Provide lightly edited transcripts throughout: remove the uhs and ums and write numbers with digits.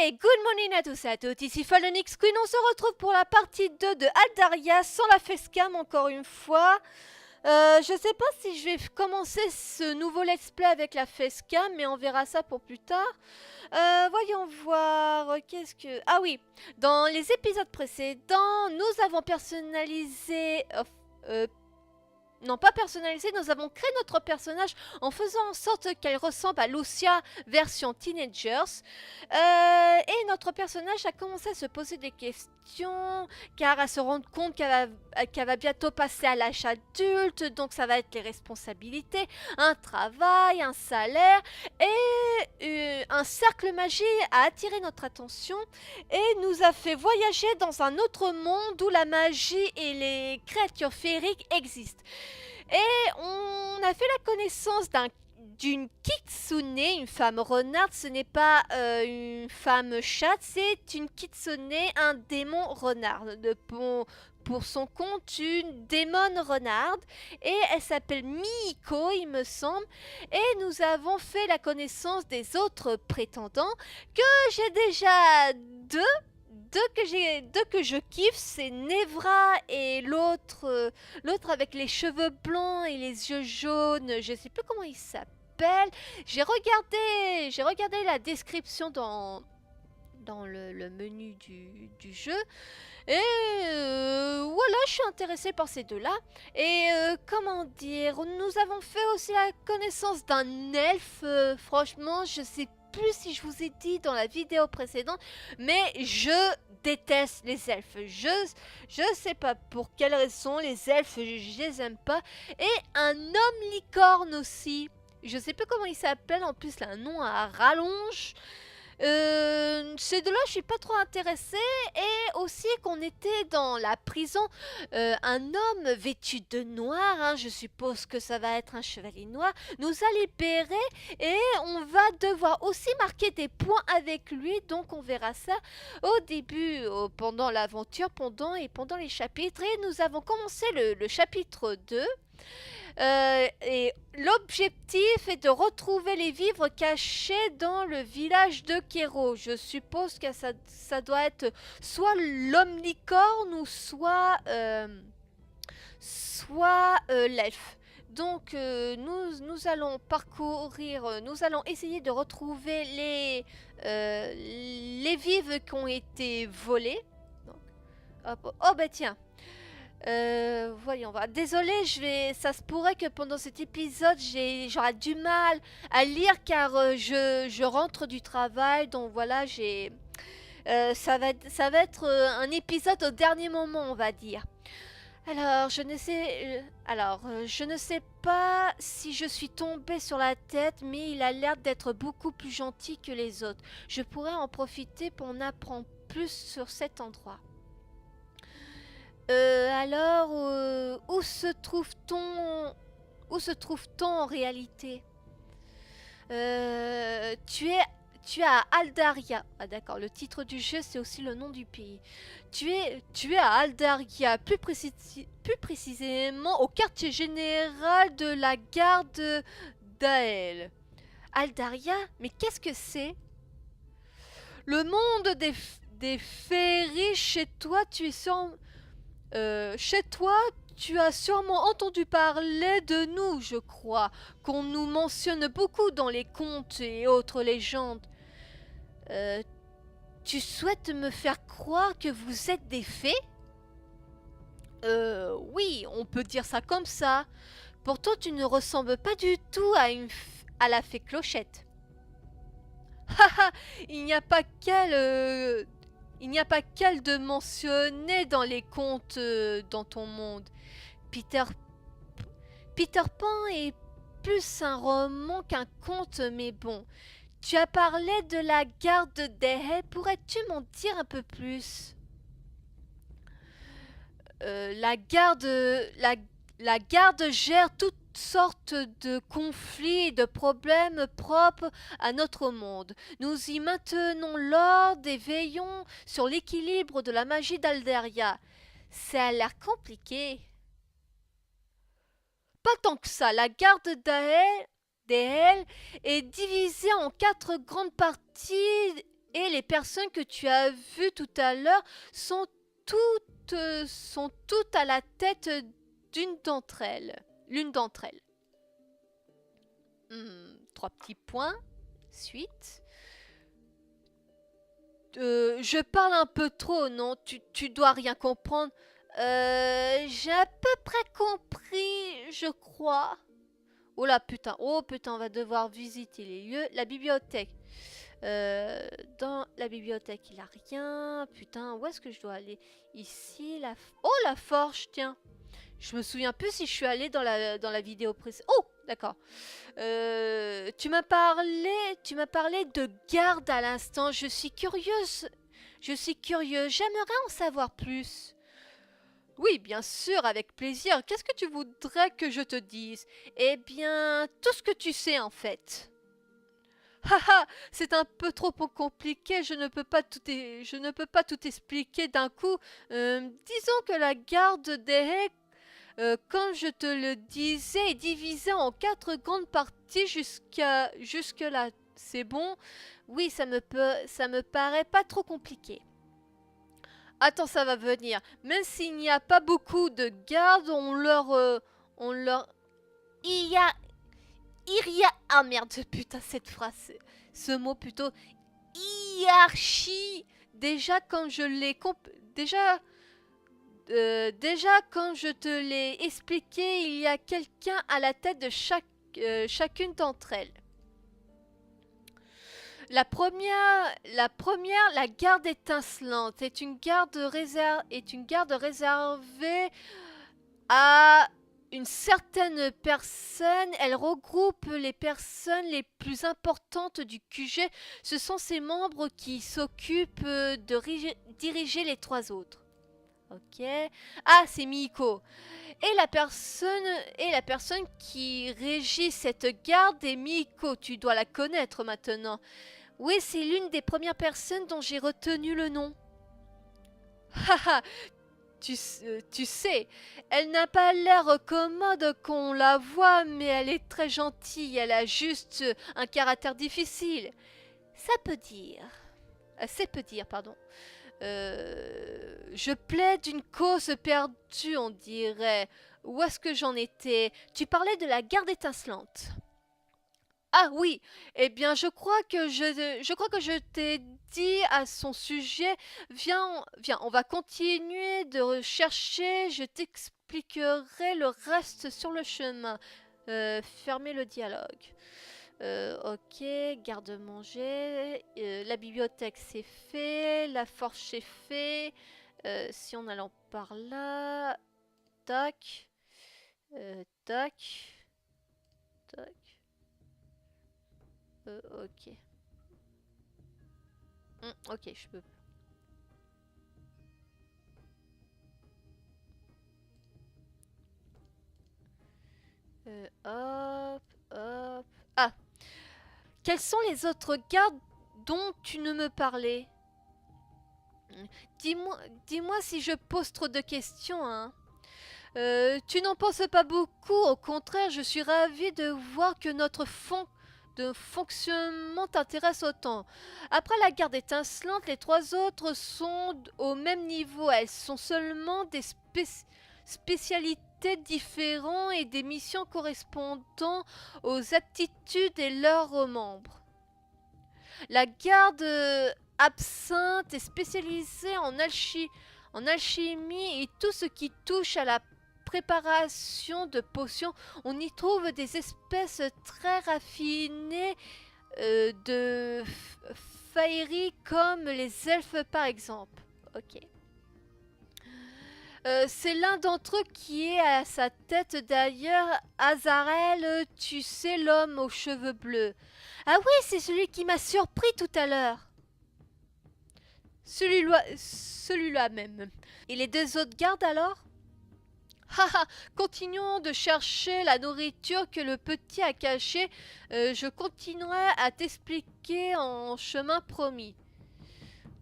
Et good morning à tous et à toutes, ici Fallenix Queen, on se retrouve pour la partie 2 de Aldaria sans la facecam encore une fois. Je sais pas si je vais commencer ce nouveau let's play avec la facecam, mais on verra ça pour plus tard. Voyons voir, qu'est-ce que... Ah oui, dans les épisodes précédents, nous avons personnalisé... non, pas personnalisé, nous avons créé notre personnage en faisant en sorte qu'elle ressemble à Lucia version teenagers. Et notre personnage a commencé à se poser des questions, car elle se rend compte qu'elle va bientôt passer à l'âge adulte, donc ça va être les responsabilités, un travail, un salaire, et un cercle magique a attiré notre attention et nous a fait voyager dans un autre monde où la magie et les créatures féeriques existent. Et on a fait la connaissance d'une kitsune, une femme renarde. Ce n'est pas une femme chatte, c'est une kitsune, un démon renard. Pour son compte, une démon renarde. Et elle s'appelle Miiko, il me semble. Et nous avons fait la connaissance des autres prétendants, que j'ai déjà deux que je kiffe, c'est Nevra et l'autre avec les cheveux blancs et les yeux jaunes, je sais plus comment il s'appelle. J'ai regardé la description dans le menu du jeu. Et voilà, je suis intéressée par ces deux-là. Et comment dire, nous avons fait aussi la connaissance d'un elfe. Franchement, je sais plus si je vous ai dit dans la vidéo précédente, mais je déteste les elfes. Je sais pas pour quelle raison, les elfes, je les aime pas. Et un homme licorne aussi. Je sais plus comment il s'appelle, en plus, il a un nom à rallonge. Ces deux-là, je suis pas trop intéressée. Et aussi qu'on était dans la prison, un homme vêtu de noir, hein, je suppose que ça va être un chevalier noir, nous a libérés et on va devoir aussi marquer des points avec lui. Donc on verra ça au début, pendant l'aventure, pendant les chapitres. Et nous avons commencé le chapitre 2. Et l'objectif est de retrouver les vivres cachés dans le village de Kéro. Je suppose que ça doit être soit l'homme licorne ou soit l'elfe. Donc nous allons parcourir, nous allons essayer de retrouver les vivres qui ont été volés. Donc, hop, oh bah tiens. Voyons voir. Désolée, ça se pourrait que pendant cet épisode, j'aurai du mal à lire car je rentre du travail. Donc voilà, ça va être un épisode au dernier moment, on va dire. Alors, je ne sais pas si je suis tombée sur la tête, mais il a l'air d'être beaucoup plus gentil que les autres. Je pourrais en profiter pour en apprendre plus sur cet endroit. Où se trouve-t-on en réalité? Tu es à Aldaria. Ah d'accord, le titre du jeu c'est aussi le nom du pays. Tu es à Aldaria, plus précisément au quartier général de la garde d'Ael. Aldaria? Mais qu'est-ce que c'est? Le monde des féeries. Chez toi, tu as sûrement entendu parler de nous, je crois, qu'on nous mentionne beaucoup dans les contes et autres légendes. Tu souhaites me faire croire que vous êtes des fées? Oui, on peut dire ça comme ça. Pourtant, tu ne ressembles pas du tout à la fée Clochette. Haha, il n'y a pas qu'elle de mentionner dans les contes dans ton monde. Peter Pan est plus un roman qu'un conte, mais bon. Tu as parlé de la garde des haies, pourrais-tu m'en dire un peu plus? La garde gère toutes sortes de conflits et de problèmes propres à notre monde. Nous y maintenons l'ordre et veillons sur l'équilibre de la magie d'Alderia. Ça a l'air compliqué. Pas tant que ça. La garde des est divisée en 4 grandes parties Et les personnes que tu as vues tout à l'heure sont toutes à la tête d'une d'entre elles. L'une d'entre elles. 3 petits points. Suite. Je parle un peu trop, non? Tu dois rien comprendre. J'ai à peu près compris, je crois. Oh là, putain. Oh putain, on va devoir visiter les lieux. La bibliothèque. Dans la bibliothèque, il n'y a rien. Putain, où est-ce que je dois aller? Ici, oh, la forge, tiens. Je me souviens plus si je suis allée dans la vidéo précédente. Oh, d'accord. Tu m'as parlé de garde à l'instant. Je suis curieuse. J'aimerais en savoir plus. Oui, bien sûr, avec plaisir. Qu'est-ce que tu voudrais que je te dise? Eh bien, tout ce que tu sais en fait. Haha, c'est un peu trop compliqué, je ne peux pas tout expliquer d'un coup. Disons que la garde des haies, comme je te le disais, est divisée en 4 grandes parties jusque-là. C'est bon? Oui, ça me paraît pas trop compliqué. Attends, ça va venir. Même s'il n'y a pas beaucoup de gardes, il y a... Ah merde, putain, cette phrase, ce mot plutôt. Hiérarchie. Déjà, quand je l'ai... Déjà, quand je te l'ai expliqué, il y a quelqu'un à la tête de chacune d'entre elles. La première, la garde étincelante, est une garde réservée à une certaine personne. Elle regroupe les personnes les plus importantes du QG. Ce sont ses membres qui s'occupent de diriger les 3 autres. Ok. Ah, c'est Miko. Et la personne qui régit cette garde est Miko. Tu dois la connaître maintenant. Oui, c'est l'une des premières personnes dont j'ai retenu le nom. Haha, tu sais, elle n'a pas l'air commode qu'on la voit, mais elle est très gentille. Elle a juste un caractère difficile. C'est peu dire, pardon. Je plaide une cause perdue, on dirait. Où est-ce que j'en étais? Tu parlais de la garde étincelante. Ah oui, eh bien je crois que je t'ai dit à son sujet. Viens, on va continuer de rechercher, je t'expliquerai le reste sur le chemin. Fermez le dialogue. Ok, garde-manger, la bibliothèque c'est fait, la forge c'est fait. Si on allant par là, tac, tac, tac. Ok. Ok, je peux. Hop, hop. Ah! Quels sont les autres gardes dont tu ne me parlais? Dis-moi si je pose trop de questions, hein. Tu n'en penses pas beaucoup, au contraire, je suis ravie de voir que notre fonctionnement t'intéresse autant. Après la garde étincelante, les 3 autres sont au même niveau. Elles sont seulement des spécialités différentes et des missions correspondant aux aptitudes et leurs membres. La garde absinthe est spécialisée en alchimie et tout ce qui touche à la préparation de potions. On y trouve des espèces très raffinées de faillerie comme les elfes par exemple. Ok. C'est l'un d'entre eux qui est à sa tête d'ailleurs. Azarel, tu sais, l'homme aux cheveux bleus. Ah oui, c'est celui qui m'a surpris tout à l'heure. Celui-là même. Et les 2 autres gardes alors? Haha, continuons de chercher la nourriture que le petit a cachée. Je continuerai à t'expliquer en chemin promis.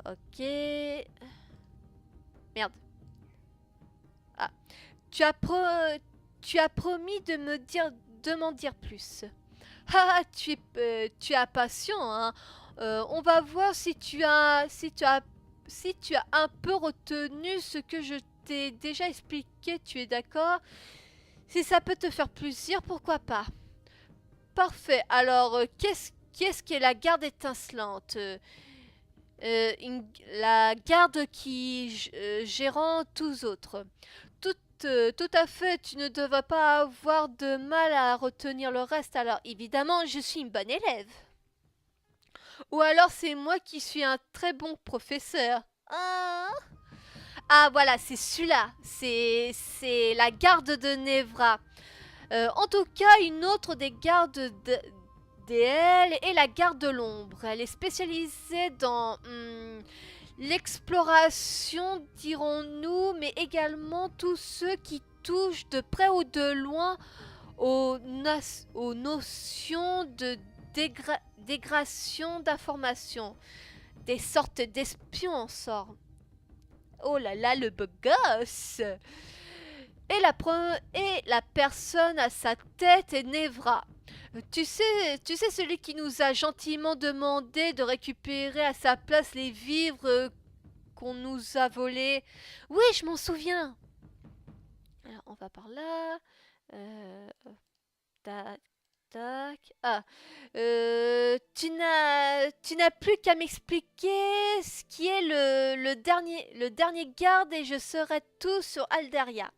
Ok. Merde. Ah. Tu as promis de m'en dire plus. Ah, tu es patient, hein. On va voir si tu as un peu retenu ce que je t'ai déjà expliqué, tu es d'accord? Si ça peut te faire plaisir, pourquoi pas? Parfait. Alors, qu'est-ce qu'est la garde étincelante? La garde qui gérant tous autres. Tout à fait, tu ne devrais pas avoir de mal à retenir le reste. Alors, évidemment, je suis une bonne élève. Ou alors c'est moi qui suis un très bon professeur. Ah, ah voilà, c'est celui-là. C'est la garde de Nevra. En tout cas, une autre des gardes d'elle est la garde de l'ombre. Elle est spécialisée dans l'exploration, dirons-nous, mais également tous ceux qui touchent de près ou de loin aux notions de dégradation d'informations. Des sortes d'espions en sort. Oh là là, le beau gosse! Et la personne à sa tête est Nevra. Tu sais celui qui nous a gentiment demandé de récupérer à sa place les vivres qu'on nous a volés. Oui, je m'en souviens. Alors, on va par là. Tac, tac. Ah, tu n'as plus qu'à m'expliquer ce qui est le dernier garde et je serai tout sur Aldaria.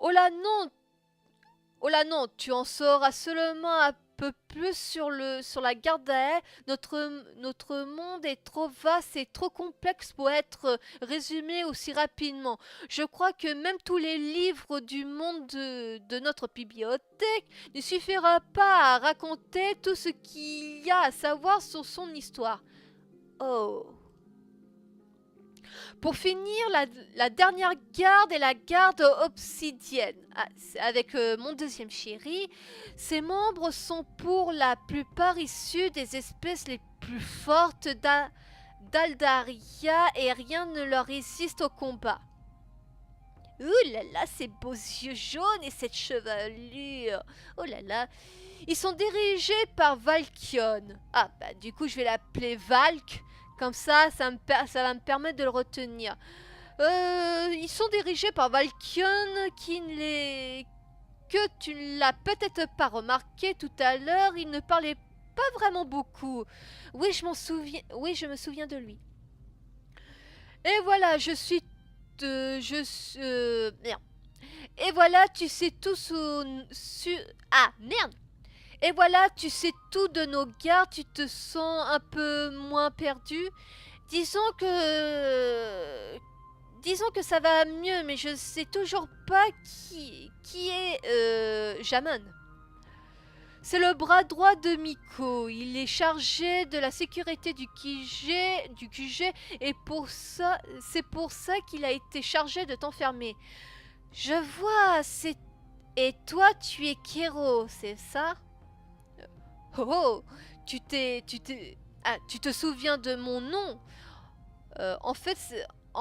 Oh là non, oh là non, tu en sauras seulement un peu plus sur la garde à elle. Notre monde est trop vaste et trop complexe pour être résumé aussi rapidement. Je crois que même tous les livres du monde de notre bibliothèque ne suffira pas à raconter tout ce qu'il y a à savoir sur son histoire. Oh. Pour finir, la dernière garde est la garde obsidienne. Ah, avec mon deuxième chéri, ses membres sont pour la plupart issus des espèces les plus fortes d'Aldaria et rien ne leur résiste au combat. Ouh là là, ces beaux yeux jaunes et cette chevelure. Oh là là. Ils sont dirigés par Valkion. Ah bah du coup je vais l'appeler Valk. Comme ça va me permettre de le retenir. Ils sont dirigés par Valkion que tu ne l'as peut-être pas remarqué tout à l'heure. Il ne parlait pas vraiment beaucoup. Oui, je me souviens de lui. Et voilà, merde. Et voilà, tu sais tout Ah, merde. Et voilà, tu sais tout de nos gardes, tu te sens un peu moins perdu. Disons que... Disons que ça va mieux, mais je sais toujours pas qui est Jamon. C'est le bras droit de Miko. Il est chargé de la sécurité du QG et c'est pour ça qu'il a été chargé de t'enfermer. Je vois, Et toi, tu es Kero, c'est ça? Oh oh, tu te souviens de mon nom? En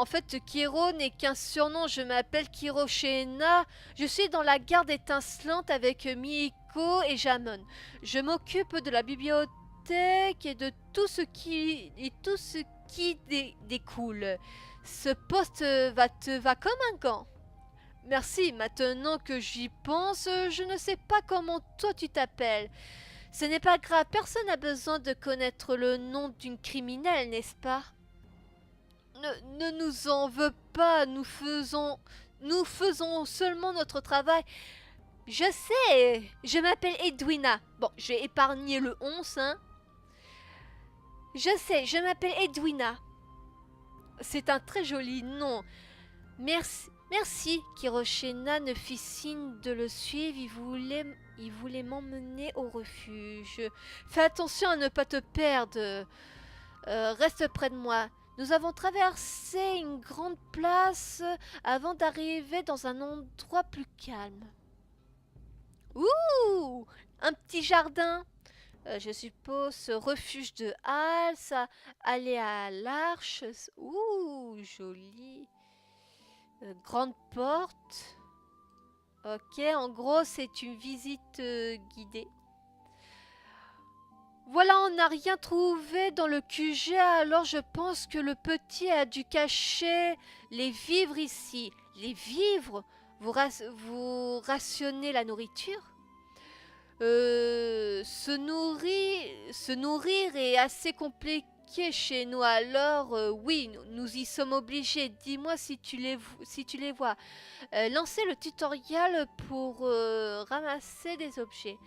fait, Kiro n'est qu'un surnom. Je m'appelle Kiro Shena. Je suis dans la garde étincelante avec Mieko et Jamon. Je m'occupe de la bibliothèque et de tout ce qui découle. Ce poste va comme un gant. Merci, maintenant que j'y pense, je ne sais pas comment toi tu t'appelles. Ce n'est pas grave, personne n'a besoin de connaître le nom d'une criminelle, n'est-ce pas? Ne nous en veux pas, nous faisons seulement notre travail. Je sais, je m'appelle Edwina. Bon, j'ai épargné le 11, hein. Je sais, je m'appelle Edwina. C'est un très joli nom. Merci, Kiroshena ne fit signe de le suivre. Il voulait m'emmener au refuge. Fais attention à ne pas te perdre. Reste près de moi. Nous avons traversé une grande place avant d'arriver dans un endroit plus calme. Ouh! Un petit jardin. Je suppose ce refuge de Hals, aller à l'Arche. Ouh, joli. Grande porte. Ok, en gros, c'est une visite guidée. Voilà, on n'a rien trouvé dans le QG, alors je pense que le petit a dû cacher les vivres ici. Les vivres? Vous rationnez la nourriture? Se nourrir est assez compliqué chez nous, alors oui, nous y sommes obligés. Dis-moi si tu les vois. Lancez le tutoriel pour ramasser des objets.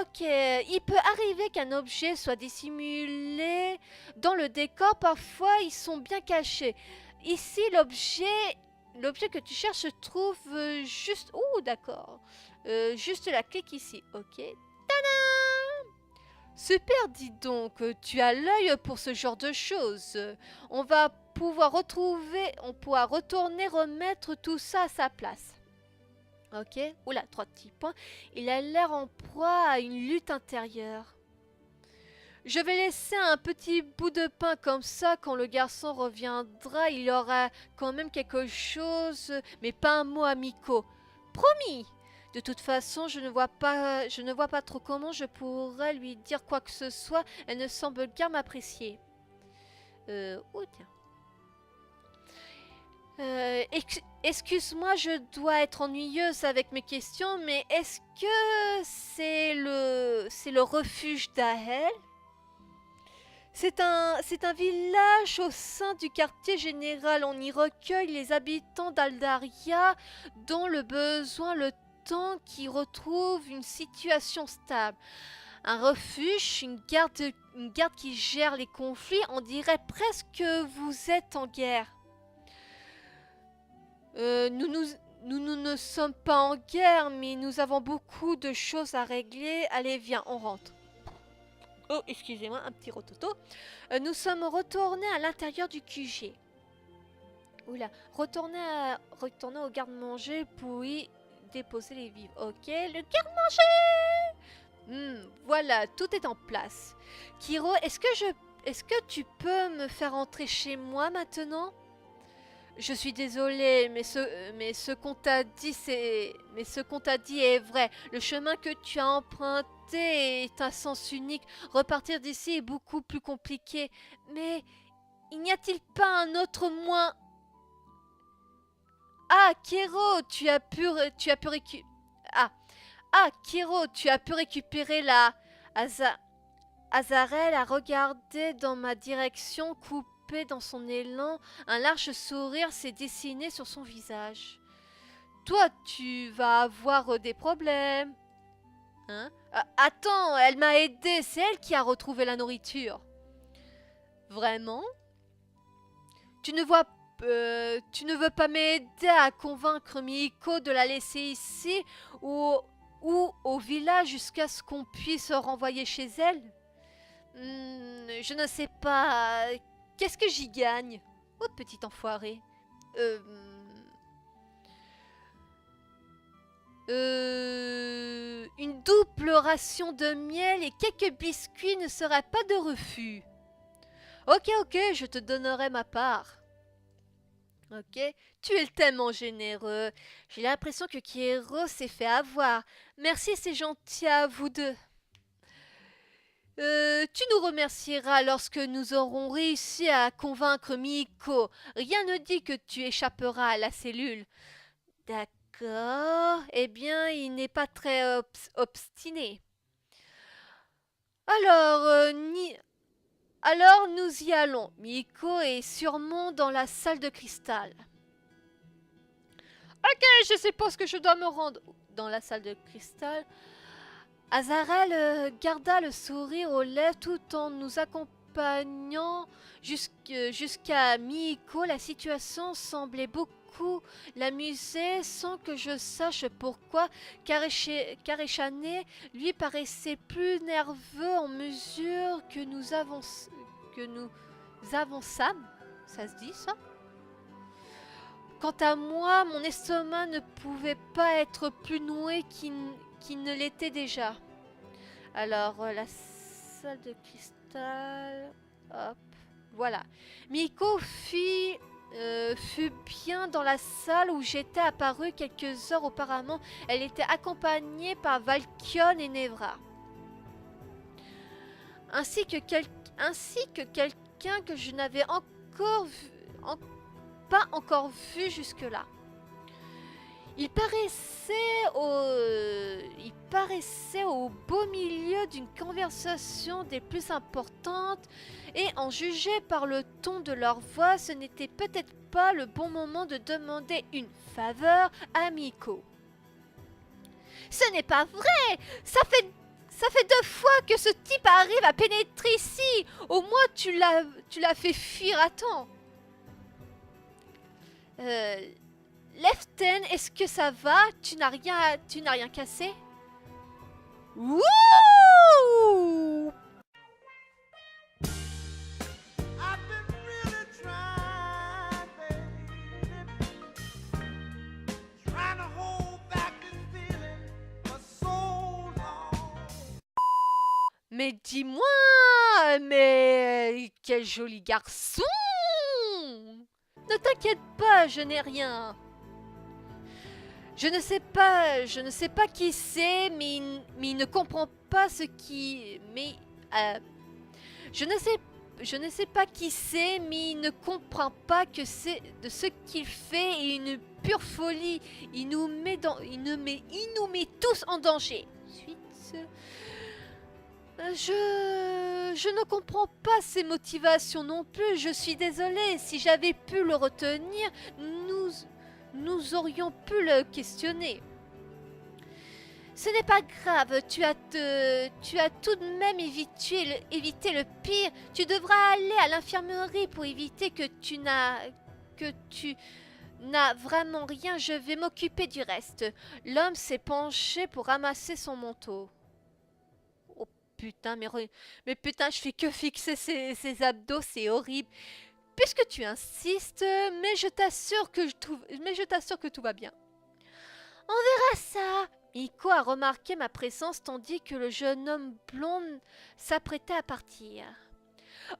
Ok, il peut arriver qu'un objet soit dissimulé dans le décor. Parfois, ils sont bien cachés. Ici, l'objet que tu cherches se trouve juste... Ouh, d'accord. Juste la clique ici. Ok. Tadam! Super, dis donc. Tu as l'œil pour ce genre de choses. On va pouvoir on pourra retourner remettre tout ça à sa place. Ok. Oula, 3 petits points. Il a l'air en proie à une lutte intérieure. Je vais laisser un petit bout de pain comme ça. Quand le garçon reviendra, il aura quand même quelque chose, mais pas un mot amical. Promis! De toute façon, je ne vois pas trop comment je pourrais lui dire quoi que ce soit. Elle ne semble guère m'apprécier. Oh tiens. Excuse-moi, je dois être ennuyeuse avec mes questions, mais est-ce que c'est le refuge d'Ahel? C'est un village au sein du quartier général. On y recueille les habitants d'Aldaria dont le besoin le temps qui retrouvent une situation stable. Un refuge, une garde qui gère les conflits. On dirait presque que vous êtes en guerre. Nous ne sommes pas en guerre, mais nous avons beaucoup de choses à régler. Allez, viens, on rentre. Oh, excusez-moi, un petit rototo. Nous sommes retournés à l'intérieur du QG. Oula, retournez au garde-manger pour y déposer les vivres. Ok, le garde-manger. Voilà, tout est en place. Kiro, est-ce que tu peux me faire entrer chez moi maintenant? Je suis désolée, mais ce qu'on t'a dit, est vrai. Le chemin que tu as emprunté est un sens unique. Repartir d'ici est beaucoup plus compliqué. Mais il n'y a-t-il pas un autre moyen? Ah, Kero, Kero, tu as pu récupérer la Azarel a regardé dans ma direction, coupé dans son élan. Un large sourire s'est dessiné sur son visage. Toi, tu vas avoir des problèmes. Hein? Attends, elle m'a aidé. C'est elle qui a retrouvé la nourriture. Vraiment? Tu ne veux pas m'aider à convaincre Miko de la laisser ici ou au village jusqu'à ce qu'on puisse renvoyer chez elle? Je ne sais pas. Qu'est-ce que j'y gagne? Oh, petit enfoiré. Une double ration de miel et quelques biscuits ne seraient pas de refus. Ok, je te donnerai ma part. Ok, tu es tellement généreux. J'ai l'impression que Kiero s'est fait avoir. Merci, c'est gentil à vous deux. Tu nous remercieras lorsque nous aurons réussi à convaincre Miko. Rien ne dit que tu échapperas à la cellule. D'accord. Eh bien, il n'est pas très obstiné. Alors, nous y allons. Miko est sûrement dans la salle de cristal. Ok, je suppose que je dois me rendre dans la salle de cristal. Azarel garda le sourire aux lèvres tout en nous accompagnant jusqu'à Miko. La situation semblait beaucoup l'amuser sans que je sache pourquoi. Karechane lui paraissait plus nerveux en mesure que nous avançâmes. Ça se dit ça? Quant à moi, mon estomac ne pouvait pas être plus noué qu'il ne l'était déjà. Alors, la salle de cristal... Hop, voilà. Miko fut bien dans la salle où j'étais apparue quelques heures auparavant. Elle était accompagnée par Valkion et Nevra. ainsi que quelqu'un que je n'avais encore pas encore vu jusque-là. Il paraissait au beau milieu d'une conversation des plus importantes et en juger par le ton de leur voix, ce n'était peut-être pas le bon moment de demander une faveur à Miko. Ce n'est pas vrai! Ça fait 2 fois que ce type arrive à pénétrer ici. Au moins tu l'as fait fuir à temps. Leften, est-ce que ça va? Tu n'as rien cassé? Wouh! Mais dis-moi, mais quel joli garçon! Ne t'inquiète pas, je n'ai rien. Je ne sais pas qui c'est, mais il ne comprend pas ce qui... je ne sais pas qui c'est, mais il ne comprend pas que c'est de ce qu'il fait et une pure folie. Il nous met tous en danger. Ensuite, je ne comprends pas ses motivations non plus. Je suis désolée. Si j'avais pu le retenir, nous aurions pu le questionner. Ce n'est pas grave, tu as tout de même évité le pire. Tu devras aller à l'infirmerie pour éviter que tu n'as vraiment rien. Je vais m'occuper du reste. L'homme s'est penché pour ramasser son manteau. Oh putain, mais putain, je fais que fixer ses abdos, c'est horrible. Puisque tu insistes, mais je t'assure que tout va bien. On verra ça. Miko a remarqué ma présence tandis que le jeune homme blond s'apprêtait à partir.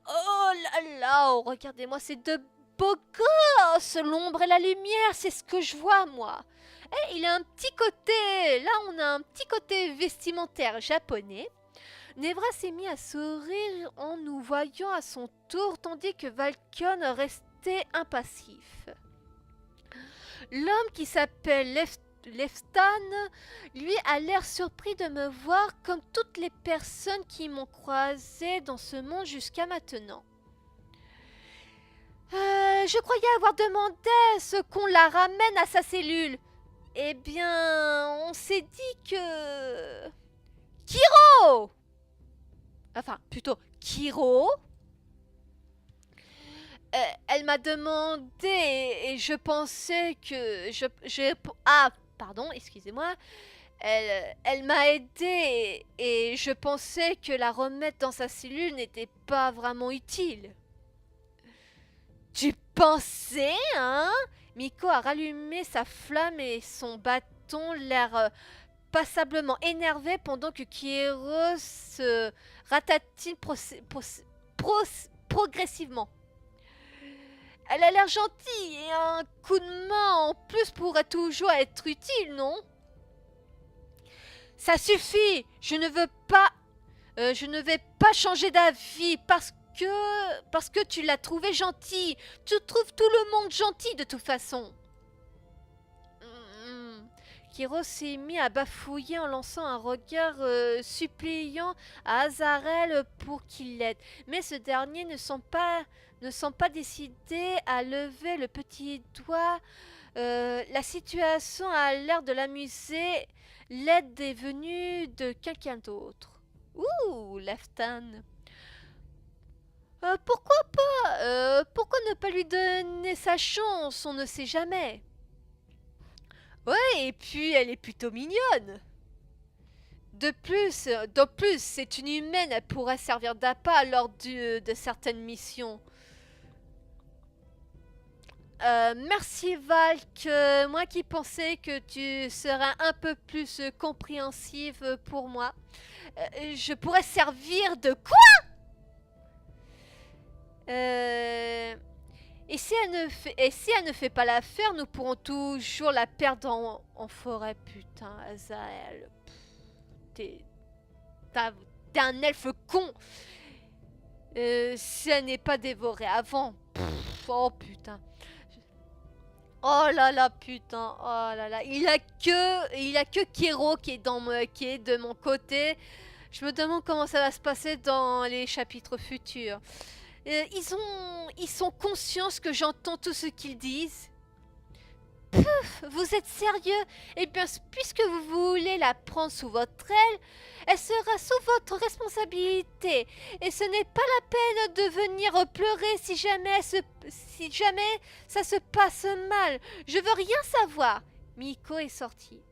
Oh là là, oh, regardez-moi ces 2 beaux gosses, l'ombre et la lumière, c'est ce que je vois moi. Et il a un petit côté, là on a un petit côté vestimentaire japonais. Nevra s'est mis à sourire en nous voyant à son tour, tandis que Valkion restait impassif. L'homme qui s'appelle Leftan, lui, a l'air surpris de me voir comme toutes les personnes qui m'ont croisé dans ce monde jusqu'à maintenant. Je croyais avoir demandé à ce qu'on la ramène à sa cellule. Eh bien, on s'est dit que... Kiro! Enfin, plutôt Kiro. Elle m'a demandé et je pensais que... Ah, pardon, excusez-moi. Elle m'a aidé et je pensais que la remettre dans sa cellule n'était pas vraiment utile. Tu pensais, hein? Miko a rallumé sa flamme et son bâton, l'air passablement énervé pendant que Kiro se ratatine progressivement. Elle a l'air gentille et un coup de main en plus pourrait toujours être utile, non? Ça suffit, je ne vais pas changer d'avis parce que tu l'as trouvé gentil. Tu trouves tout le monde gentil de toute façon. Kiro s'est mis à bafouiller en lançant un regard suppliant à Azarel pour qu'il l'aide. Mais ce dernier ne semble pas décidé à lever le petit doigt. La situation a l'air de l'amuser. L'aide est venue de quelqu'un d'autre. Ouh, Leftan. Pourquoi pas? Pourquoi ne pas lui donner sa chance? On ne sait jamais. Ouais, et puis elle est plutôt mignonne. De plus, c'est une humaine, elle pourrait servir d'appât lors de certaines missions. Merci Valk, moi qui pensais que tu serais un peu plus compréhensive pour moi. Je pourrais servir de quoi? Et si elle ne fait pas l'affaire, nous pourrons toujours la perdre en forêt. Putain, Azael. T'es un elfe con. Si elle n'est pas dévorée avant. Oh putain. Oh là là, putain. Oh là là. Il a que Kero qui est de mon côté. Je me demande comment ça va se passer dans les chapitres futurs. Ils sont conscients que j'entends tout ce qu'ils disent. Vous êtes sérieux? Eh bien, puisque vous voulez la prendre sous votre aile, elle sera sous votre responsabilité. Et ce n'est pas la peine de venir pleurer si jamais ça se passe mal. Je veux rien savoir. Miko est sortie.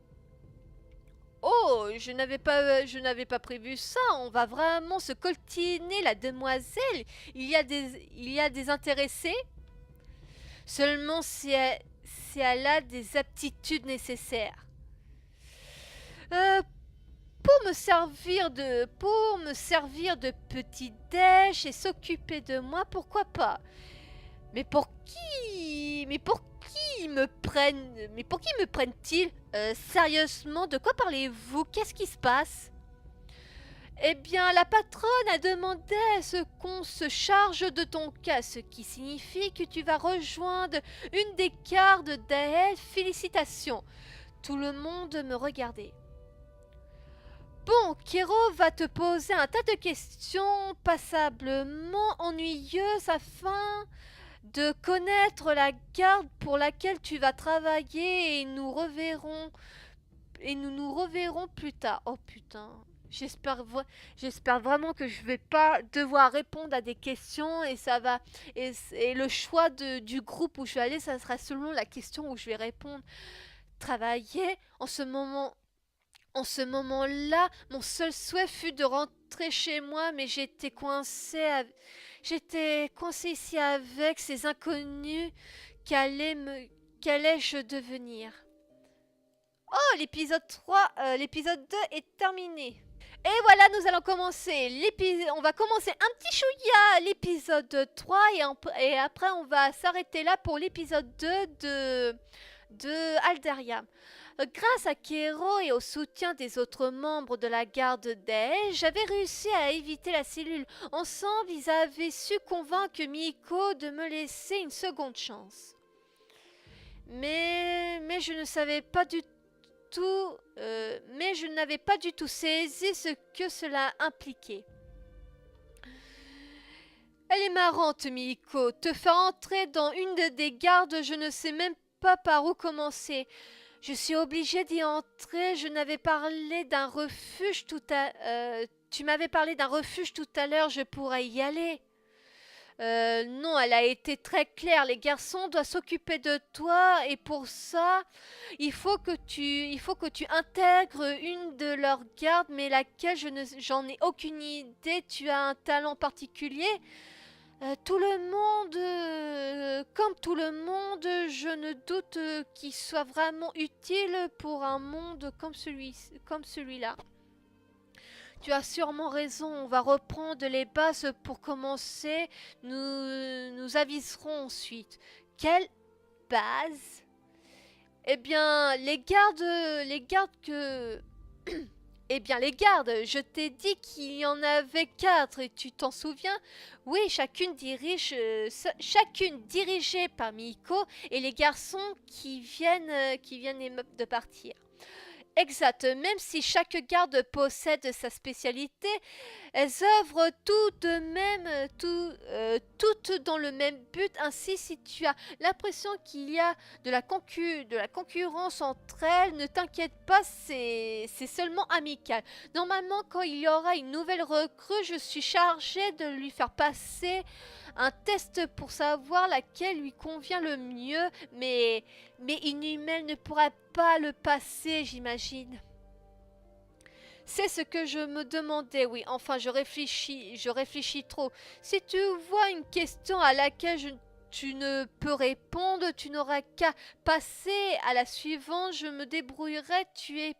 Oh, je n'avais pas prévu ça. On va vraiment se coltiner la demoiselle. Il y a des intéressés. Seulement si elle a des aptitudes nécessaires. Pour me servir de petit déj et s'occuper de moi, pourquoi pas? Mais pour qui me prennent-ils? Sérieusement, de quoi parlez-vous? Qu'est-ce qui se passe? Eh bien, la patronne a demandé à ce qu'on se charge de ton cas, ce qui signifie que tu vas rejoindre une des gardes d'elle. Félicitations. Tout le monde me regardait. Bon, Kero va te poser un tas de questions passablement ennuyeuses afin de connaître la garde pour laquelle tu vas travailler et nous nous reverrons plus tard. Oh putain. J'espère vraiment que je vais pas devoir répondre à des questions et le choix du groupe où je vais aller, ça sera selon la question où je vais répondre. Travailler en ce moment-là, mon seul souhait fut de rentrer chez moi, mais j'étais coincée ici avec ces inconnus. Qu'allais-je devenir? Oh, l'épisode 2 est terminé. Et voilà, nous allons commencer on va commencer un petit chouïa l'épisode 3 et après on va s'arrêter là pour l'épisode 2 de Aldaria. Grâce à Kero et au soutien des autres membres de la garde d'Ael, j'avais réussi à éviter la cellule. Ensemble, ils avaient su convaincre Miko de me laisser une seconde chance. Mais je ne savais pas du tout, mais je n'avais pas du tout saisi ce que cela impliquait. Elle est marrante, Miko. Te faire entrer dans une des gardes, je ne sais même pas par où commencer. Je suis obligée d'y entrer. Tu m'avais parlé d'un refuge tout à l'heure. Je pourrais y aller. Non, elle a été très claire. Les garçons doivent s'occuper de toi et pour ça, il faut que tu intègres une de leurs gardes, mais laquelle j'en ai aucune idée. Tu as un talent particulier. Comme tout le monde, je ne doute qu'il soit vraiment utile pour un monde comme celui-là. Tu as sûrement raison, on va reprendre les bases pour commencer. Nous aviserons ensuite. Quelle base? Eh bien, les gardes que... Eh bien, les gardes, je t'ai dit qu'il y en avait 4 et tu t'en souviens? Oui, chacune dirigée par Miko et les garçons qui viennent de partir. Exact, même si chaque garde possède sa spécialité, elles œuvrent toutes dans le même but. Ainsi, si tu as l'impression qu'il y a de la concurrence entre elles, ne t'inquiète pas, c'est seulement amical. Normalement, quand il y aura une nouvelle recrue, je suis chargée de lui faire passer un test pour savoir laquelle lui convient le mieux, mais une humaine ne pourra pas le passer, j'imagine. C'est ce que je me demandais, oui. Enfin, je réfléchis trop. Si tu vois une question à laquelle tu ne peux répondre, tu n'auras qu'à passer à la suivante. Je me débrouillerai. Tu es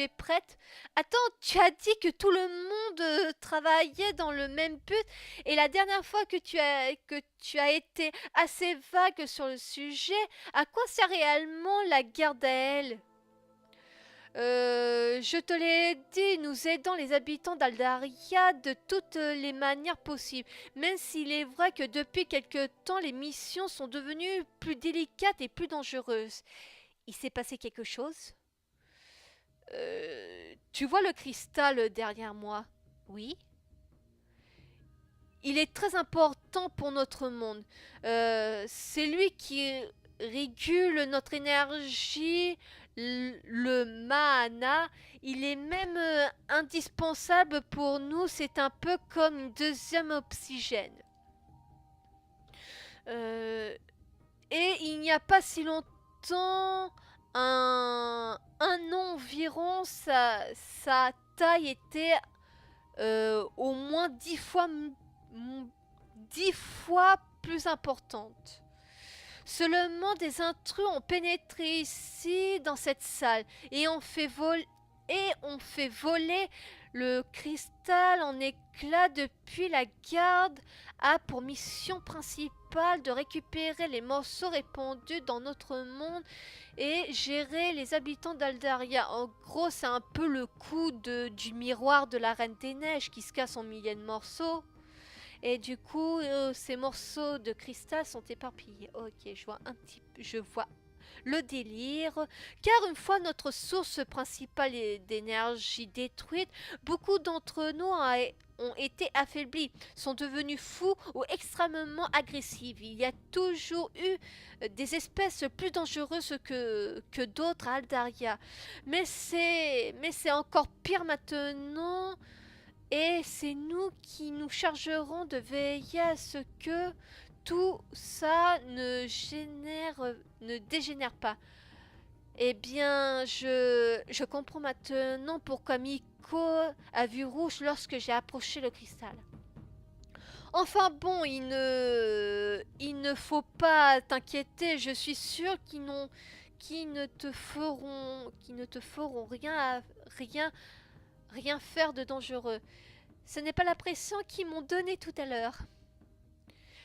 prête? Attends, tu as dit que tout le monde travaillait dans le même but et la dernière fois que tu as été assez vague sur le sujet, à quoi sert réellement la garde à elle? Je te l'ai dit, nous aidons les habitants d'Aldaria de toutes les manières possibles. Même s'il est vrai que depuis quelque temps, les missions sont devenues plus délicates et plus dangereuses. Il s'est passé quelque chose? Tu vois le cristal derrière moi? Oui. Il est très important pour notre monde. C'est lui qui régule notre énergie, le mana. Il est même indispensable pour nous. C'est un peu comme une deuxième oxygène. Euh, et il n'y a pas si longtemps, un an environ, sa taille était au moins 10 fois plus importante. Seulement des intrus ont pénétré ici dans cette salle et ont fait voler le cristal en éclats. Depuis, la garde a pour mission principale de récupérer les morceaux répandus dans notre monde et gérer les habitants d'Aldaria. En gros, c'est un peu le coup du miroir de la Reine des Neiges qui se casse en milliers de morceaux. Et du coup, ces morceaux de cristal sont éparpillés. Ok, je vois le délire. Car une fois notre source principale d'énergie détruite, beaucoup d'entre nous ont été affaiblis, sont devenus fous ou extrêmement agressifs. Il y a toujours eu des espèces plus dangereuses que d'autres à Aldaria. Mais c'est encore pire maintenant. Et c'est nous qui nous chargerons de veiller à ce que tout ça ne dégénère pas. Eh bien, je comprends maintenant pourquoi Miko a vu rouge lorsque j'ai approché le cristal. Enfin bon, il ne faut pas t'inquiéter, je suis sûre qu'ils ne te feront rien faire de dangereux. Ce n'est pas la pression qu'ils m'ont donnée tout à l'heure.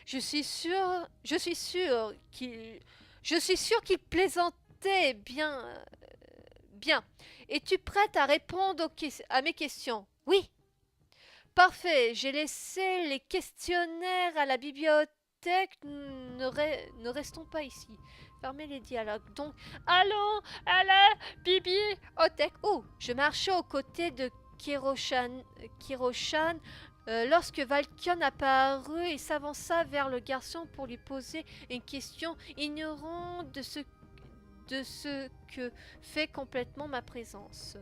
Je suis sûr qu'il plaisantait bien. Es-tu prête à répondre à mes questions? Oui. Parfait, j'ai laissé les questionnaires à la bibliothèque. Ne restons pas ici. Fermez les dialogues. Donc, allons à la bibliothèque. Oh, je marchais aux côtés de Kiroshan lorsque Valkion apparut et s'avança vers le garçon pour lui poser une question, ignorant de ce que fait complètement ma présence.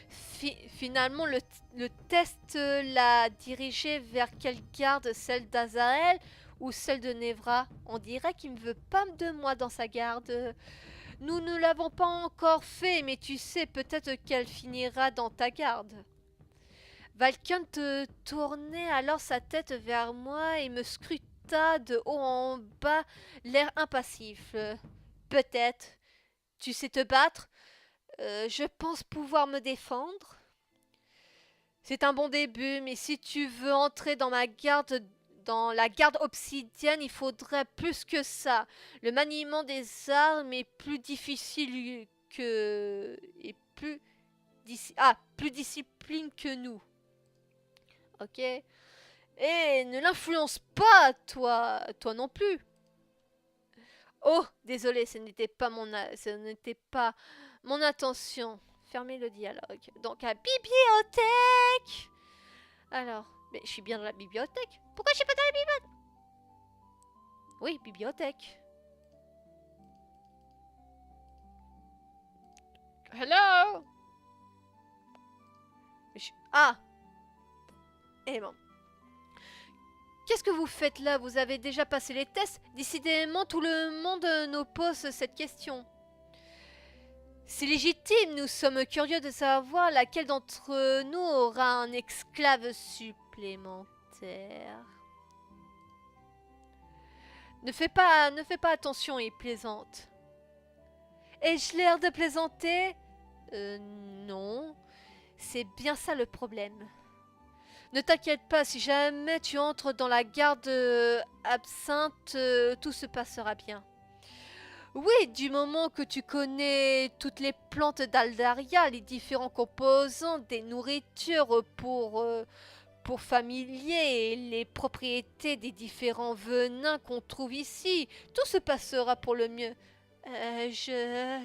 Finalement, le test l'a dirigé vers quelle garde? Celle d'Azael ou celle de Nevra? On dirait qu'il ne veut pas de moi dans sa garde. Nous ne l'avons pas encore fait, mais tu sais, peut-être qu'elle finira dans ta garde. Valkion tournait alors sa tête vers moi et me scruta de haut en bas, l'air impassif. Peut-être. Tu sais te battre? Je pense pouvoir me défendre. C'est un bon début, mais si tu veux entrer dans la garde obsidienne, il faudrait plus que ça. Le maniement des armes est plus difficile plus discipline que nous. Ok. Et ne l'influence pas, toi non plus. Oh, désolé, ce n'était pas mon intention. Fermez le dialogue. Donc, à bibliothèque. Alors, mais je suis bien dans la bibliothèque. Pourquoi je suis pas dans la bibliothèque? Oui, bibliothèque. Hello. Ah. Eh bon. Qu'est-ce que vous faites là? Vous avez déjà passé les tests? Décidément, tout le monde nous pose cette question. C'est légitime, nous sommes curieux de savoir laquelle d'entre nous aura un esclave supplémentaire. Ne fais pas attention, il plaisante. Ai-je l'air de plaisanter? Non. C'est bien ça le problème. Ne t'inquiète pas, si jamais tu entres dans la garde absinthe, tout se passera bien. Oui, du moment que tu connais toutes les plantes d'Aldaria, les différents composants des nourritures pour familier et les propriétés des différents venins qu'on trouve ici, tout se passera pour le mieux. Je...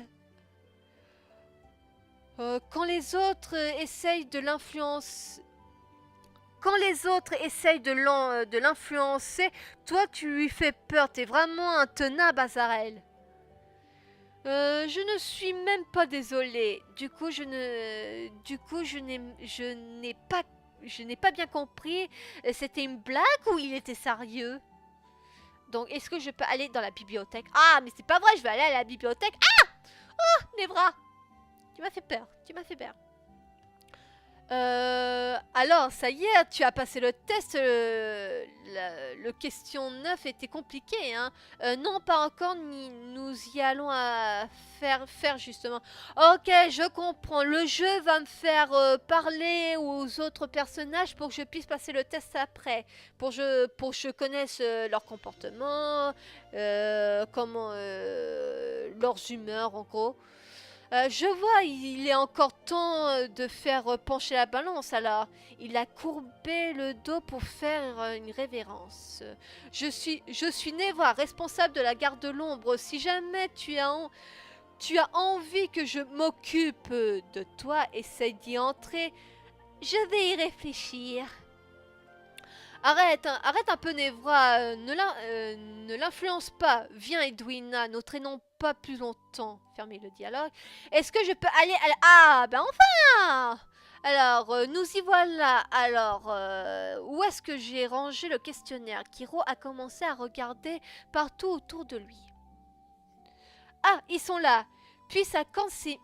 quand les autres essayent de l'influence... Quand les autres essayent de l'influencer, toi tu lui fais peur, t'es vraiment un tenace, Bazarel. Je ne suis même pas désolée. Du coup, je n'ai pas bien compris. C'était une blague ou il était sérieux? Donc, est-ce que je peux aller dans la bibliothèque? Ah, mais c'est pas vrai, je vais aller à la bibliothèque. Ah! Oh, Nevra! Tu m'as fait peur, tu m'as fait peur. Alors, ça y est, tu as passé le test. Le question 9 était compliqué, hein. Non, pas encore, nous y allons à faire justement. Ok, je comprends. Le jeu va me faire parler aux autres personnages pour que je puisse passer le test après. Pour que je connaisse leur comportement, leurs humeurs en gros. Je vois, il est encore temps de faire pencher la balance alors. Il a courbé le dos pour faire une révérence. Je suis Nevra, responsable de la garde de l'ombre. Si jamais tu as envie que je m'occupe de toi, essaye d'y entrer. Je vais y réfléchir. Arrête, hein, arrête un peu Nevra, ne l'influence pas. Viens Edwina, ne traînons pas plus longtemps. Fermez le dialogue. Est-ce que je peux aller à la... Ah, ben enfin! Alors, nous y voilà. Alors, où est-ce que j'ai rangé le questionnaire? Kiro a commencé à regarder partout autour de lui. Ah, ils sont là. Puis sa canne s'est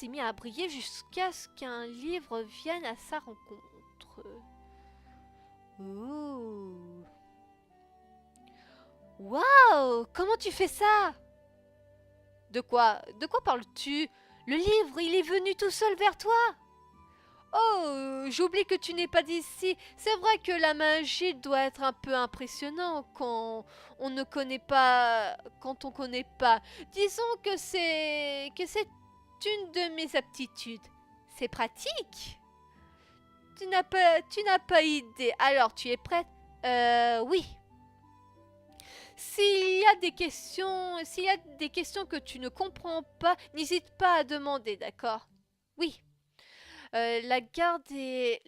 mis à briller jusqu'à ce qu'un livre vienne à sa rencontre. Ouh. Waouh! Comment tu fais ça? De quoi parles-tu? Le livre, il est venu tout seul vers toi? Oh, j'oublie que tu n'es pas d'ici. C'est vrai que la magie doit être un peu impressionnant quand on ne connaît pas, quand on connaît pas. Disons que c'est une de mes aptitudes. C'est pratique. Tu n'as pas idée. Alors, tu es prête? Oui. S'il y a des questions que tu ne comprends pas, n'hésite pas à demander, d'accord? Oui. La garde est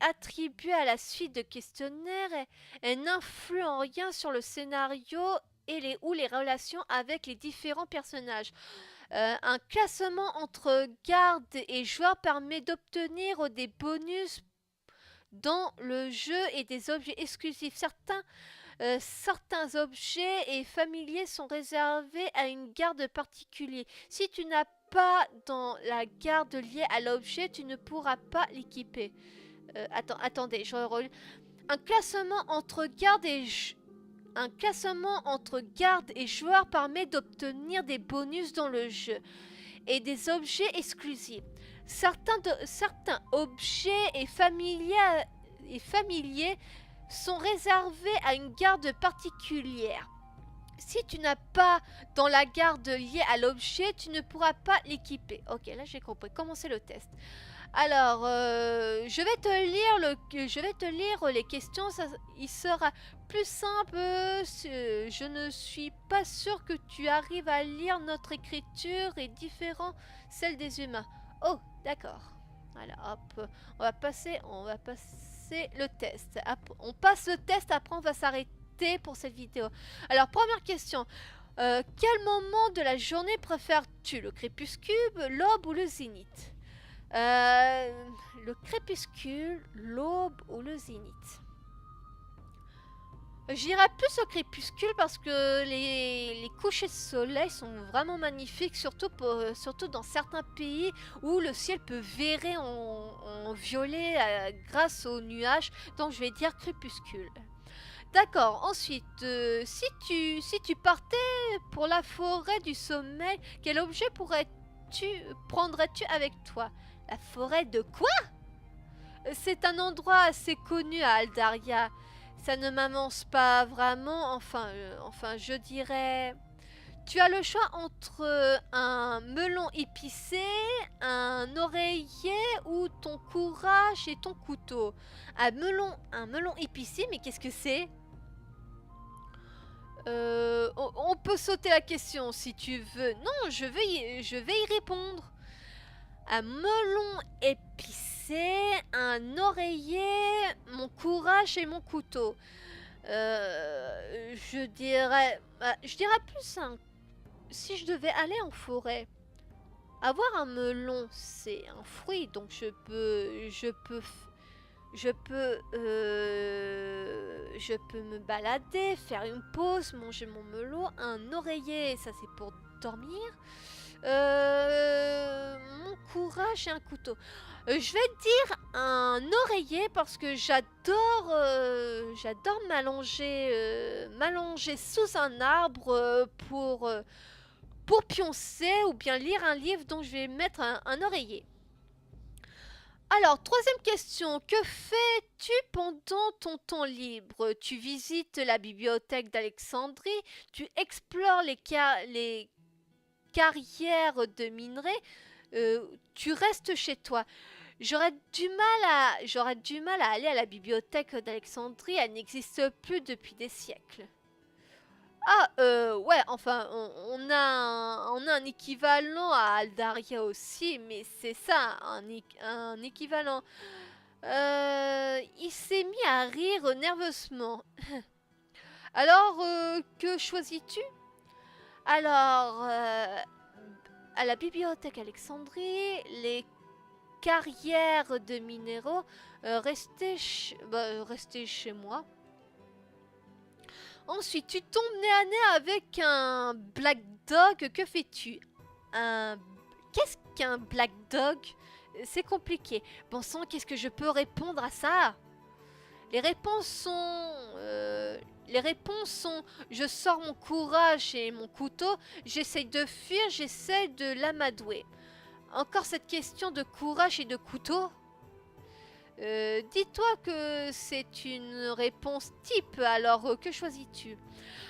attribuée à la suite de questionnaires et elle n'influe en rien sur le scénario ou les relations avec les différents personnages. Un classement entre garde et joueur permet d'obtenir des bonus dans le jeu et des objets exclusifs. Certains objets et familiers sont réservés à une garde particulière. Si tu n'as pas dans la garde liée à l'objet, tu ne pourras pas l'équiper. Attendez, je relis. Un classement entre garde et joueur permet d'obtenir des bonus dans le jeu et des objets exclusifs. Certains objets et familiers sont réservés à une garde particulière. Si tu n'as pas dans la garde liée à l'objet, tu ne pourras pas l'équiper. Ok, là j'ai compris. Commencez le test. Alors, je vais te lire les questions. Il sera plus simple. Je ne suis pas sûre que tu arrives à lire notre écriture est différente celle des humains. Oh, d'accord. Voilà, hop, on va passer le test. On passe le test, après on va s'arrêter pour cette vidéo. Alors, première question. Quel moment de la journée préfères-tu? Le crépuscule, l'aube ou le zénith? Le crépuscule, l'aube ou le zénith? J'irai plus au crépuscule parce que les couchers de soleil sont vraiment magnifiques, surtout dans certains pays où le ciel peut virer en violet grâce aux nuages. Donc je vais dire crépuscule. D'accord, ensuite, si tu partais pour la forêt du sommeil, quel objet prendrais-tu avec toi? La forêt de quoi? C'est un endroit assez connu à Aldaria. Ça ne m'avance pas vraiment, enfin je dirais Tu as le choix entre un melon épicé, un oreiller ou ton courage et ton couteau. Un melon épicé, mais qu'est-ce que c'est? On peut sauter la question si tu veux. Non, je vais y répondre. Un melon épicé, un oreiller, mon courage et mon couteau. Je dirais plus si je devais aller en forêt. Avoir un melon, c'est un fruit, donc je peux me balader, faire une pause, manger mon melon. Un oreiller, ça c'est pour dormir. Mon courage et un couteau. Je vais dire un oreiller parce que j'adore m'allonger sous un arbre pour pioncer ou bien lire un livre, donc je vais mettre un oreiller. Alors, troisième question. Que fais-tu pendant ton temps libre? Tu visites la bibliothèque d'Alexandrie, tu explores les carrières de minerais, tu restes chez toi. J'aurais du mal à aller à la bibliothèque d'Alexandrie, elle n'existe plus depuis des siècles. Ouais, enfin, on a un équivalent à Aldaria aussi, mais c'est ça, un équivalent. Il s'est mis à rire nerveusement. Alors, que choisis-tu? Alors, à la bibliothèque Alexandrie, les carrières de minéraux, restez chez moi. Ensuite, tu tombes nez à nez avec un Black Dog. Que fais-tu? Qu'est-ce qu'un Black Dog? C'est compliqué. Bon sang, qu'est-ce que je peux répondre à ça? Les réponses sont je sors mon courage et mon couteau, j'essaye de fuir, j'essaie de l'amadouer. Encore cette question de courage et de couteau? Dis-toi que c'est une réponse type, alors que choisis-tu?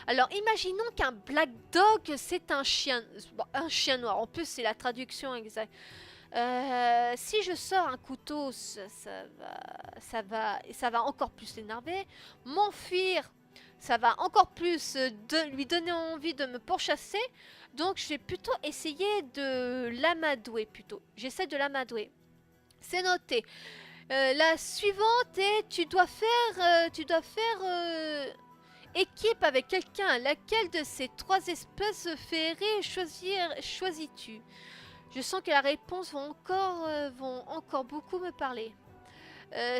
Alors imaginons qu'un Black Dog c'est un chien noir, en plus c'est la traduction exacte. Si je sors un couteau, ça va encore plus l'énerver. M'enfuir, ça va encore plus lui donner envie de me pourchasser. Donc je vais plutôt essayer de l'amadouer plutôt. J'essaie de l'amadouer. C'est noté. La suivante est tu dois faire équipe avec quelqu'un. Laquelle de ces trois espèces féeries choisis-tu? Je sens que la réponse vont encore beaucoup me parler.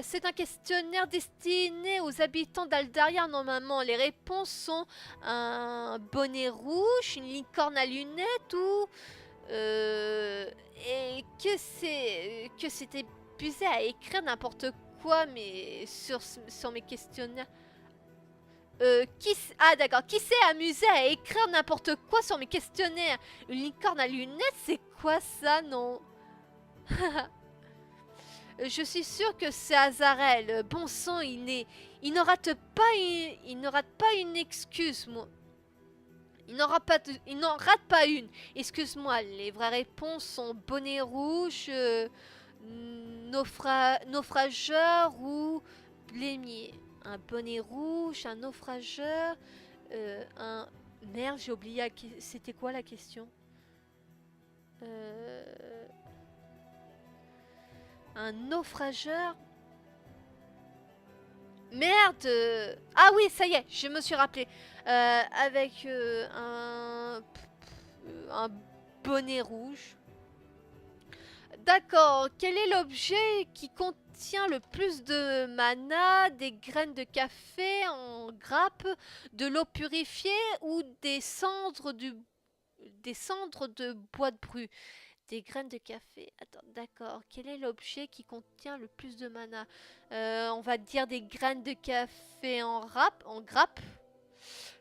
C'est un questionnaire destiné aux habitants d'Aldaria. Normalement, les réponses sont un bonnet rouge, une licorne à lunettes ou et que c'est épuisé à écrire n'importe quoi, mais sur mes questionnaires. D'accord. Qui s'est amusé à écrire n'importe quoi sur mes questionnaires? Une licorne à lunettes, c'est quoi ça, non? Je suis sûre que c'est Azarel. Bon sang, il ne rate pas une excuse, moi. Il n'en rate pas une. Excuse-moi, les vraies réponses sont bonnet rouge, naufrageur ou blémier. Un bonnet rouge, un naufrageur, un... Merde, j'ai oublié, c'était quoi la question? Un naufrageur. Merde. Ah oui, ça y est, je me suis rappelé. Avec un bonnet rouge. D'accord. Quel est l'objet qui contient le plus de mana? Des graines de café en grappe, de l'eau purifiée ou des cendres de bois de bru? Des graines de café. Attends, d'accord. Quel est l'objet qui contient le plus de mana? On va dire des graines de café en grappe.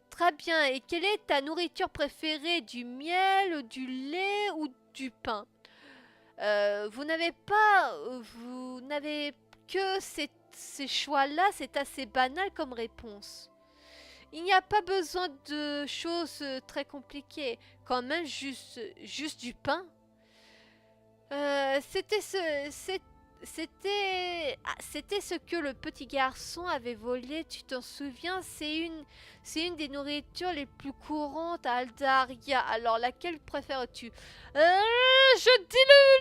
Très bien. Et quelle est ta nourriture préférée? Du miel, du lait ou du pain? Vous n'avez que ces choix-là. C'est assez banal comme réponse. Il n'y a pas besoin de choses très compliquées. Quand même, juste du pain. C'était ce que le petit garçon avait volé, tu t'en souviens? C'est une des nourritures les plus courantes à Aldaria. Alors, laquelle préfères-tu? Je dis le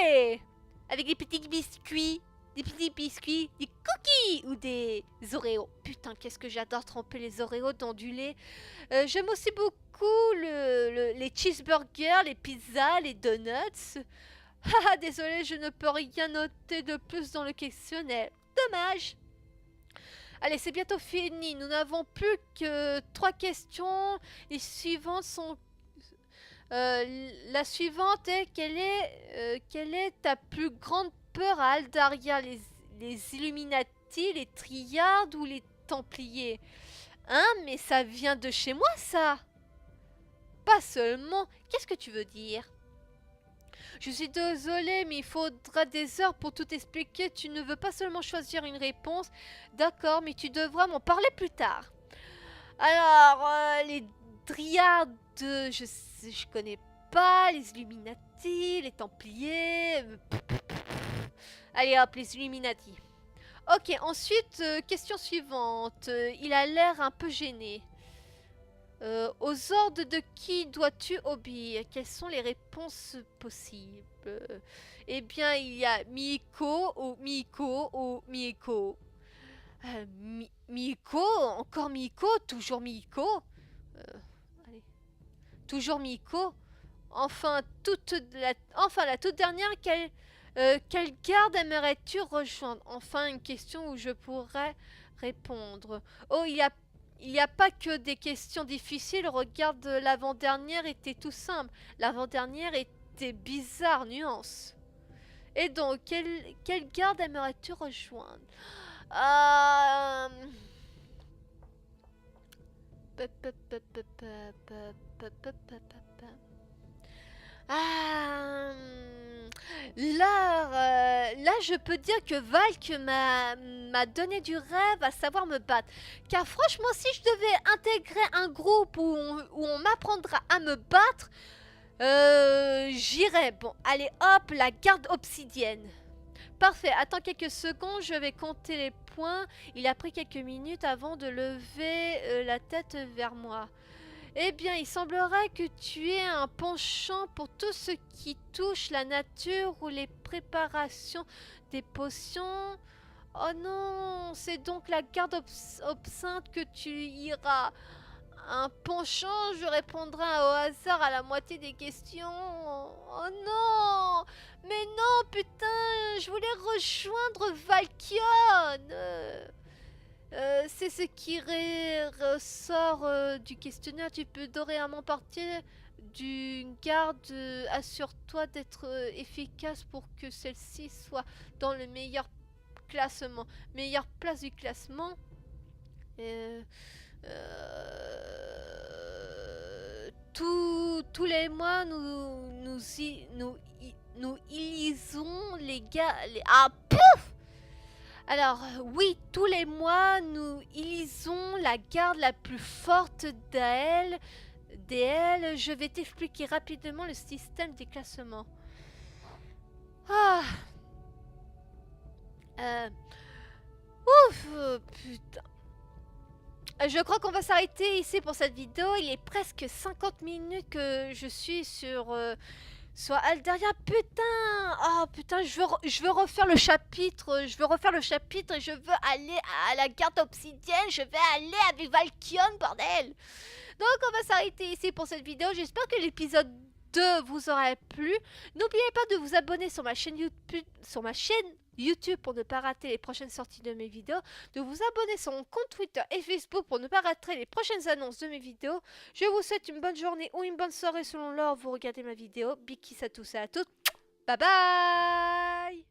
lait! Avec des petits biscuits, des cookies ou des Oreos. Putain, qu'est-ce que j'adore tremper les Oreos dans du lait. J'aime aussi beaucoup les cheeseburgers, les pizzas, les donuts. Haha, désolé, je ne peux rien noter de plus dans le questionnaire. Dommage. Allez, c'est bientôt fini. Nous n'avons plus que 3 questions. Les suivantes sont... la suivante est quelle est ta plus grande peur à Aldaria? Les Illuminati, les Triades ou les Templiers? Hein, mais ça vient de chez moi, ça? Pas seulement. Qu'est-ce que tu veux dire? Je suis désolée, mais il faudra des heures pour tout expliquer. Tu ne veux pas seulement choisir une réponse. D'accord, mais tu devras m'en parler plus tard. Alors, les Dryades, je connais pas. Les Illuminati, les Templiers. Allez hop, les Illuminati. Ok, ensuite, question suivante. Il a l'air un peu gêné. Aux ordres de qui dois-tu obéir? Quelles sont les réponses possibles? Eh bien, il y a Miko ou Miko ou Miko. Miko? Encore Miko? Toujours Miko? Allez. Toujours Miko? Enfin, la toute dernière, quelle garde aimerais-tu rejoindre? Enfin, une question où je pourrais répondre. Oh, il n'y a pas que des questions difficiles. Regarde, l'avant-dernière était tout simple. L'avant-dernière était bizarre, nuance. Et donc, quelle garde aimerais-tu rejoindre? Là, je peux dire que Valk m'a donné du rêve, à savoir me battre. Car franchement, si je devais intégrer un groupe où on m'apprendra à me battre, j'irais. Bon, allez hop, la garde obsidienne. Parfait, attends quelques secondes, je vais compter les points. Il a pris quelques minutes avant de lever la tête vers moi. Eh bien, il semblerait que tu aies un penchant pour tout ce qui touche la nature ou les préparations des potions. Oh non, c'est donc la garde absinthe que tu iras. Un penchant, je répondrai au hasard à la moitié des questions. Oh non! Mais non, putain, je voulais rejoindre Valkion. C'est ce qui ressort du questionnaire. Tu peux dorénavant partir d'une garde. Assure-toi d'être efficace pour que celle-ci soit dans le meilleur classement. Meilleure place du classement. Tous les mois, nous lisons les gars. Ah, pouf! Alors, oui, tous les mois, nous élisons la garde la plus forte d'elle. Je vais t'expliquer rapidement le système des classements. Ah. Ouf, putain. Je crois qu'on va s'arrêter ici pour cette vidéo. Il est presque 50 minutes que je suis sur Aldaria. Putain! Oh putain, je veux refaire le chapitre. Je veux refaire le chapitre et je veux aller à la garde obsidienne. Je vais aller avec Valkion, bordel! Donc on va s'arrêter ici pour cette vidéo. J'espère que l'épisode 2 vous aura plu. N'oubliez pas de vous abonner sur ma chaîne YouTube pour ne pas rater les prochaines sorties de mes vidéos, de vous abonner sur mon compte Twitter et Facebook pour ne pas rater les prochaines annonces de mes vidéos. Je vous souhaite une bonne journée ou une bonne soirée selon l'heure où vous regardez ma vidéo. Big kiss à tous et à toutes. Bye bye.